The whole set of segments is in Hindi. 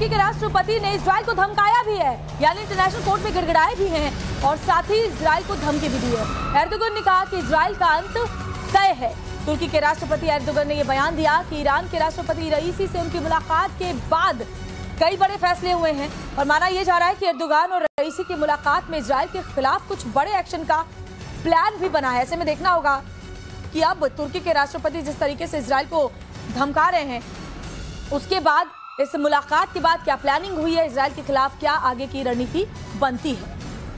तुर्की के राष्ट्रपति ने इजराइल को धमकाया भी है, यानी इंटरनेशनल कोर्ट में गिड़गिड़ाए भी हैं और साथ ही इजराइल को धमकी भी दी है। एर्दोगन ने कहा कि इजराइल का अंत तय है। तुर्की के राष्ट्रपति एर्दोगन ने यह बयान दिया कि ईरान के राष्ट्रपति रईसी से उनकी मुलाकात के बाद कई बड़े फैसले हुए हैं और माना यह जा रहा है कि एर्दोगन और रईसी की मुलाकात में इजराइल के खिलाफ कुछ बड़े एक्शन का प्लान भी बना है। ऐसे में देखना होगा कि अब तुर्की के राष्ट्रपति जिस तरीके से इजराइल को धमका रहे हैं, उसके बाद इस मुलाकात के बाद क्या प्लानिंग हुई है, इजराइल के खिलाफ क्या आगे की रणनीति बनती है।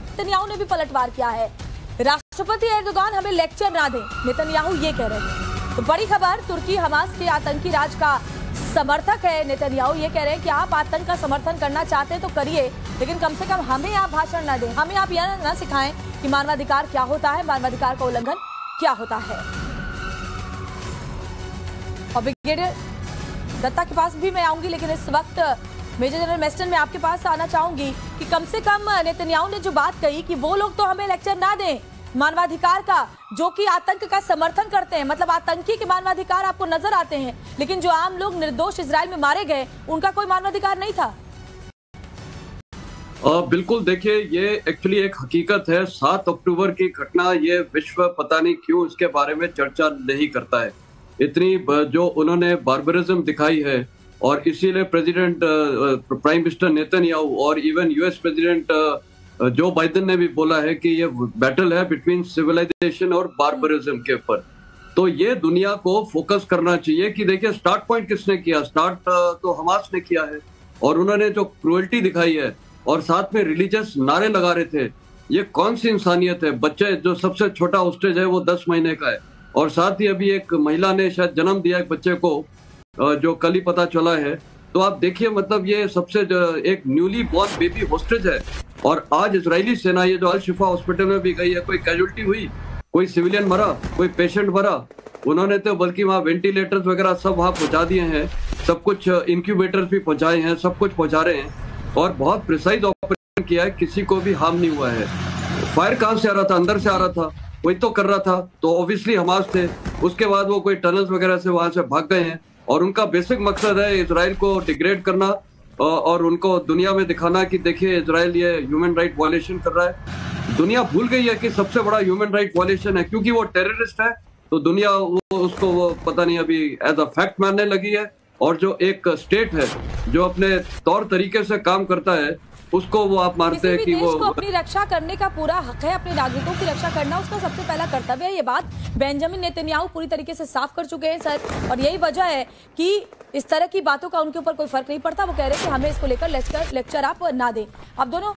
नेतन्याहू ने भी पलटवार किया है। राष्ट्रपति एर्दोगन हमें लेक्चर ना दें, नेतन्याहू ये कह रहे हैं। तो बड़ी खबर, तुर्की हमास के आतंकी राज का समर्थक है। नेतन्याहू ये कह रहे हैं कि आप आतंक का समर्थन करना चाहते हैं तो करिए, लेकिन कम से कम हमें आप भाषण ना दें, हमें आप यह ना सिखाएं कि मानवाधिकार क्या होता है, मानवाधिकार का उल्लंघन क्या होता है। और ब्रिगेडियर दत्ता के पास भी मैं आऊंगी, लेकिन इस वक्त मेजर जनरल मेस्टन में आपके पास आना चाहूंगी कि कम से कम नेतन्याहू ने जो बात कही कि वो लोग तो हमें लेक्चर ना दें मानवाधिकार का, जो कि आतंक का समर्थन करते हैं, मतलब आतंकी के मानवाधिकार आपको नजर आते हैं, लेकिन जो आम लोग निर्दोष इजराइल में मारे गए उनका कोई मानवाधिकार नहीं था। बिल्कुल, देखिए ये एक्चुअली एक हकीकत है। 7 अक्टूबर की घटना, ये विश्व पता नहीं क्यों इसके बारे में चर्चा नहीं करता है। इतनी जो उन्होंने बार्बरिज्म दिखाई है और इसीलिए प्रेसिडेंट प्राइम मिनिस्टर नेतन्याहू और even US president Joe Biden ने भी बोला है कि ये बैटल है बिटवीन सिविलाइजेशन और बार्बरिज्म के ऊपर। तो ये दुनिया को फोकस करना चाहिए कि देखिए स्टार्ट पॉइंट किसने किया, स्टार्ट तो हमास ने किया है और उन्होंने जो क्रूएल्टी दिखाई है और साथ में रिलीजियस नारे लगा रहे थे, ये कौन सी इंसानियत है। बच्चे, जो सबसे छोटा होस्टेज है वो 10 महीने का है और साथ ही अभी एक महिला ने शायद जन्म दिया एक बच्चे को, जो कल ही पता चला है। तो आप देखिए, मतलब ये सबसे एक न्यूली बॉर्न बेबी होस्टेज है और आज इजरायली सेना, ये जो अल शिफा हॉस्पिटल में भी गई है, कोई कैजुअल्टी हुई, कोई सिविलियन मरा, कोई पेशेंट मरा, उन्होंने तो बल्कि वहाँ वेंटिलेटर्स वगैरह सब वहाँ पहुँचा दिए हैं, सब कुछ इंक्यूबेटर्स भी पहुँचाए हैं, सब कुछ पहुँचा रहे हैं और बहुत प्रिसाइज ऑपरेशन किया है, किसी को भी हार्म नहीं हुआ है। फायर कहाँ से आ रहा था? अंदर से आ रहा था, वही तो कर रहा था, तो ऑब्वियसली हमास थे। उसके बाद वो कोई टनल्स वगैरह से वहां से भाग गए हैं और उनका बेसिक मकसद है इजराइल को डिग्रेड करना और उनको दुनिया में दिखाना कि देखिए इजराइल ये ह्यूमन राइट वायलेशन कर रहा है। दुनिया भूल गई है कि सबसे बड़ा ह्यूमन राइट वायलेशन है, क्योंकि वो टेररिस्ट है तो दुनिया उसको पता नहीं अभी एज अ फैक्ट मानने लगी है। और जो एक स्टेट है जो अपने तौर तरीके से काम करता है, उसको वो आप मानते हैं कि वो को अपनी रक्षा करने का पूरा हक है, अपने नागरिकों की रक्षा करना उसका सबसे पहला कर्तव्य है। ये बात बेंजामिन नेतन्याहू पूरी तरीके से साफ कर चुके हैं सर, और यही वजह है कि इस तरह की बातों का उनके ऊपर कोई फर्क नहीं पड़ता। वो कह रहे हैं कि हमें इसको लेकर लेक्चर आप ना दें। अब दोनों